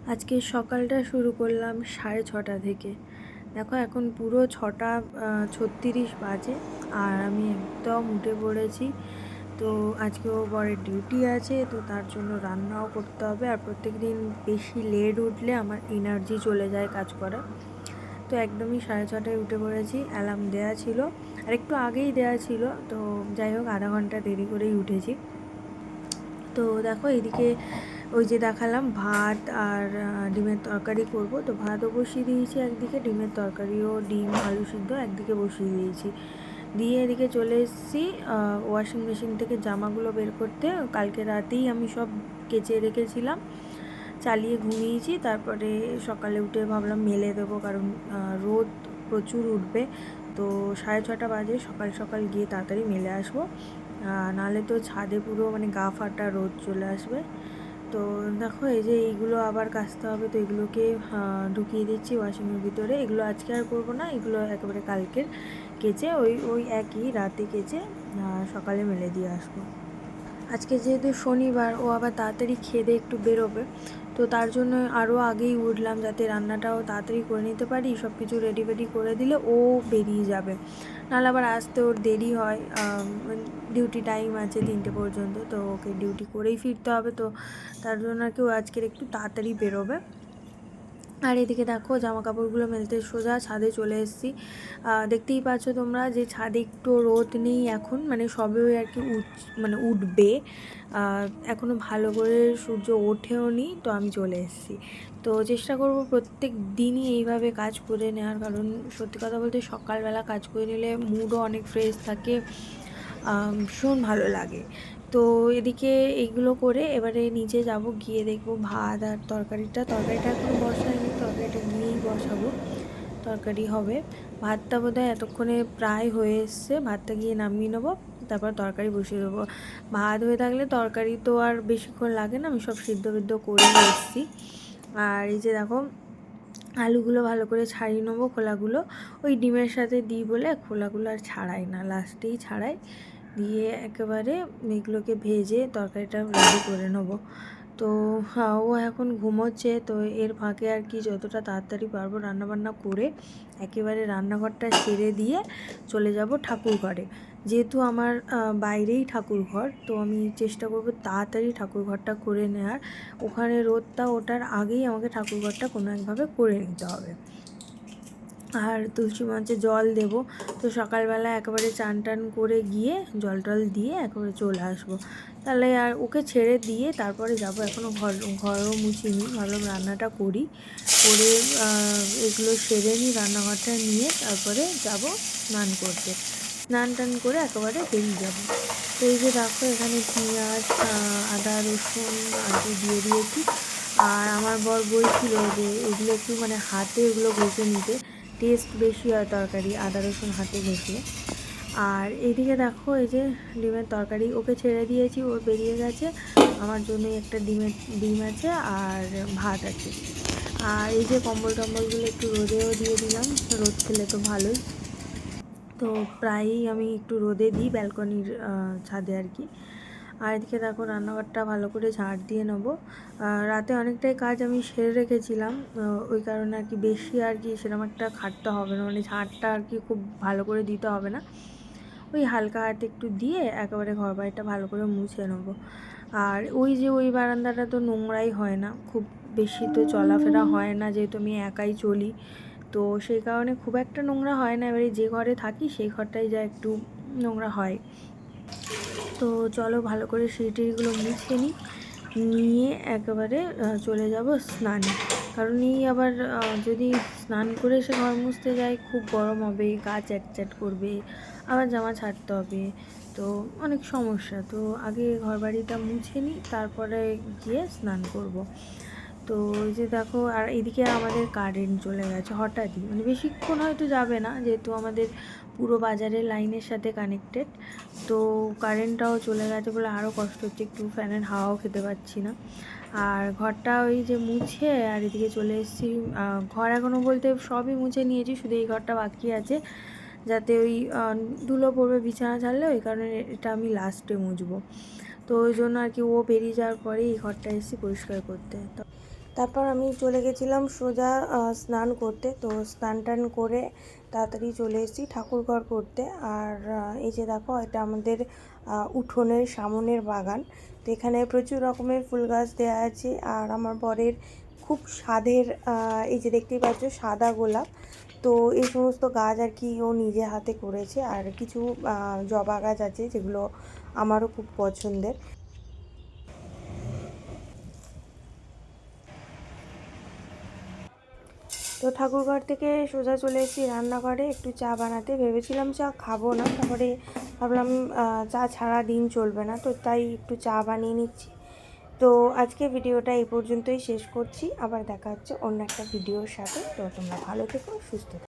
আজকে সকালটা শুরু করলাম 6:30 থেকে। দেখো এখন পুরো 6:36 বাজে আর আমি একদম উঠে পড়েছি। তো আজকেও বরের ডিউটি আছে, তো তার জন্য রান্নাও করতে হবে। আর প্রত্যেক দিন বেশি লেট উঠলে আমার এনার্জি চলে যায় কাজ করা। তো একদমই 6:30টায় উঠে পড়েছি। অ্যালার্ম দেওয়া ছিল, আর একটু আগেই দেওয়া ছিল, তো যাই হোক আধা ঘন্টা দেরি করেই উঠেছি। তো দেখো এদিকে ওই যে দেখালাম ভাত আর ডিমের তরকারি করব, তো ভাতও বসিয়ে দিয়েছি একদিকে, ডিমের তরকারিও ডিম আলু সিদ্ধ একদিকে বসিয়ে দিয়েছি। দিয়ে এদিকে চলে এসেছি ওয়াশিং মেশিন থেকে জামাগুলো বের করতে। কালকে রাতেই আমি সব কেচে রেখেছিলাম, চালিয়ে ঘুমিয়েছি। তারপরে সকালে উঠে ভাবলাম মেলে দেবো, কারণ রোদ প্রচুর উঠবে। তো 6:30 বাজে, সকাল সকাল গিয়ে তাড়াতাড়ি মেলে আসবো, নাহলে তো ছাদে পুরো মানে গা ফাটা রোদ চলে আসবে। তো দেখো এই যে এইগুলো আবার কাচতে হবে, তো এগুলোকে ঢুকিয়ে দিচ্ছি ওয়াশিংয়ের ভিতরে। এগুলো আজকে আর করবো না, এগুলো একেবারে কালকের কেচে ওই ওই একই রাতে কেচে সকালে মেলে দিয়ে আসবো। আজকে যেহেতু শনিবার, ও আবার তাড়াতাড়ি খেয়ে দিয়ে একটু বেরোবে, তো তার জন্য আরও আগেই উঠলাম যাতে রান্নাটাও তাড়াতাড়ি করে নিতে পারি। সব কিছু রেডি ফেডি করে দিলে ও বেরিয়ে যাবে, নাহলে আবার আসতে ওর দেরি হয়। ডিউটি টাইম আছে 3টে পর্যন্ত, তো ওকে ডিউটি করেই ফিরতে হবে। তো তার জন্য আর কি ও আজকের একটু তাড়াতাড়ি বেরোবে। আর এদিকে দেখো জামা কাপড়গুলো মেলতে সোজা ছাদে চলে এসেছি। দেখতেই পাচ্ছ তোমরা যে ছাদে একটু রোদ নেই এখন, মানে সবে ওই আর কি উঠবে। এখনও ভালো করে সূর্য ওঠেও নি, তো আমি চলে এসেছি। তো চেষ্টা করব প্রত্যেক দিনই এইভাবে কাজ করে নেওয়ার, কারণ সত্যি কথা বলতে সকালবেলা কাজ করে নিলে মুডও অনেক ফ্রেশ থাকে, ভীষণ ভালো লাগে। তো এদিকে এইগুলো করে এবারে নিচে যাব, গিয়ে দেখবো ভাত আর তরকারিটা এখনও বসাইনি, তরকারিটা গিয়েই বসাবো। তরকারি হবে, ভাতটা বোধহয় এতক্ষণে প্রায় হয়ে এসছে, ভাতটা গিয়ে নামিয়ে নেবো, তারপর তরকারি বসিয়ে দেবো। ভাত হয়ে থাকলে তরকারি তো আর বেশিক্ষণ লাগে না, আমি সব সিদ্ধ বিদ্ধ করে এসেছি। আর এই যে দেখো আলুগুলো ভালো করে ছাড়িয়ে নেবো, খোলাগুলো ওই ডিমের সাথে দিই বলে খোলাগুলো আর ছাড়াই না, লাস্টেই ছাড়াই। দিয়ে একেবারে এগুলোকে ভেজে তরকারিটা রেডি করে নেবো। তো হ্যাঁ, ও এখন ঘুমোচ্ছে, তো এর ফাঁকে আর কি যতটা তাড়াতাড়ি পারবো রান্নাবান্না করে একেবারে রান্নাঘরটা ছেড়ে দিয়ে চলে যাব ঠাকুর ঘরে। যেহেতু আমার বাইরেই ঠাকুর ঘর, তো আমি চেষ্টা করব তাড়াতাড়ি ঠাকুর ঘরটা করে নেওয়ার। ওখানে রোদটা ওঠার আগেই আমাকে ঠাকুর ঘরটা কোনো একভাবে করে নিতে হবে। আর তুলসী মঞ্চে জল দেব, তো সকালবেলা একেবারে চান টান করে গিয়ে জল টল দিয়ে একেবারে চলে আসবো। তাহলে আর ওকে ছেড়ে দিয়ে তারপরে যাব। এখনও ঘরও মুছিনি, ভাবলাম রান্নাটা করি, করে এগুলো সেরে নিই, রান্নাঘরটা নিয়ে তারপরে যাব স্নান করতে। স্নান টান করে একেবারে বেরিয়ে যাব। তো এই যে দেখো এখানে পেঁয়াজ আদা রসুন আর কি দিয়ে দিয়েছি। আর আমার বর বলছিল যে এগুলো একটু মানে হাতে এগুলো ঘষে নিতে, টেস্ট বেশি হয় তরকারি আদা রসুন হাতে ঘষলে। আর এইদিকে দেখো এই যে ডিমের তরকারি ওকে ছেড়ে দিয়েছি, ও বেরিয়ে গেছে। আমার জন্যই একটা ডিম আছে আর ভাত আছে। আর এই যে কম্বল টম্বলগুলো একটু রোদেও দিয়ে দিলাম, রোদ খেলে তো ভালোই। তো প্রায়ই আমি একটু রোদে দিই ব্যালকনির ছাদে আর কি। আর এদিকে দেখো রান্নাঘরটা ভালো করে ঝাড় দিয়ে নেবো। রাতে অনেকটাই কাজ আমি সেরে রেখেছিলাম, ওই কারণে আর কি বেশি আর কি সেরকম একটা খাটতে হবে না, মানে ঝাড়টা আর কি খুব ভালো করে দিতে হবে না, ওই হালকা হাতে একটু দিয়ে একেবারে ঘর বাড়িটা ভালো করে মুছে নেবো। আর ওই যে ওই বারান্দাটা তো নোংরাই হয় না, খুব বেশি তো চলাফেরা হয় না, যেহেতু আমি একাই চলি, তো সেই কারণে খুব একটা নোংরা হয় না। এবারে যে ঘরে থাকি সেই ঘরটাই যা একটু নোংরা হয়। তো চলো ভালো করে সিঁড়িটিগুলো মুছে নিই, নিয়ে একেবারে চলে যাব স্নানে। কারণ এই আবার যদি স্নান করে এসে ঘর মুছতে যাই খুব গরম হবে, গা চ্যাটচ্যাট করবে, আবার জামা ছাড়তে হবে, তো অনেক সমস্যা। তো আগে ঘর বাড়িটা মুছে নিই, তারপরে গিয়ে স্নান করব। তো এই যে দেখো, আর এদিকে আমাদের কারেন্ট চলে গেছে হঠাৎই, মানে বেশিক্ষণ হয়তো যাবে না, যেহেতু আমাদের পুরো বাজারের লাইনের সাথে কানেক্টেড। তো কারেন্টটাও চলে গেছে বলে আরও কষ্ট হচ্ছে, একটু ফ্যানের হাওয়াও খেতে পাচ্ছি না। আর ঘরটা ওই যে মুছে আর এদিকে চলে এসেছি। ঘর এখনও বলতে সবই মুছে নিয়েছি, শুধু এই ঘরটা বাকি আছে, যাতে ওই ধুলো পড়বে বিছানা ছাড়লে, ওই কারণে এটা আমি লাস্টে মুছবো। তো ওই জন্য আর কি ও বেরিয়ে যাওয়ার পরে এই ঘরটা এসেছি পরিষ্কার করতে। তারপর আমি চলে গেছিলাম সোজা স্নান করতে। তো স্নান টান করে তাড়াতাড়ি চলে এসেছি ঠাকুরঘর করতে। আর এই যে দেখো, এটা আমাদের উঠোনের সামনের বাগান। তো এখানে প্রচুর রকমের ফুল গাছ দেওয়া আছে। আর আমার বরের খুব স্বাদের, এই যে দেখতেই পাচ্ছ, সাদা গোলাপ। তো এই সমস্ত গাছ আর কি ও নিজে হাতে করেছে। আর কিছু জবা গাছ আছে যেগুলো আমারও খুব পছন্দের। তো ঠাকুরঘর থেকে সোজা চলে এসেছি রান্নাঘরে একটু চা বানাতে। ভেবেছিলাম চা খাবো না, তারপরে ভাবলাম চা ছাড়া দিন চলবে না, তো তাই একটু চা বানিয়ে নিচ্ছি। তো আজকে ভিডিওটা এই পর্যন্তই শেষ করছি। আবার দেখা হচ্ছে অন্য একটা ভিডিওর সাথে। তো তোমরা ভালো থেকো, সুস্থ থেকো।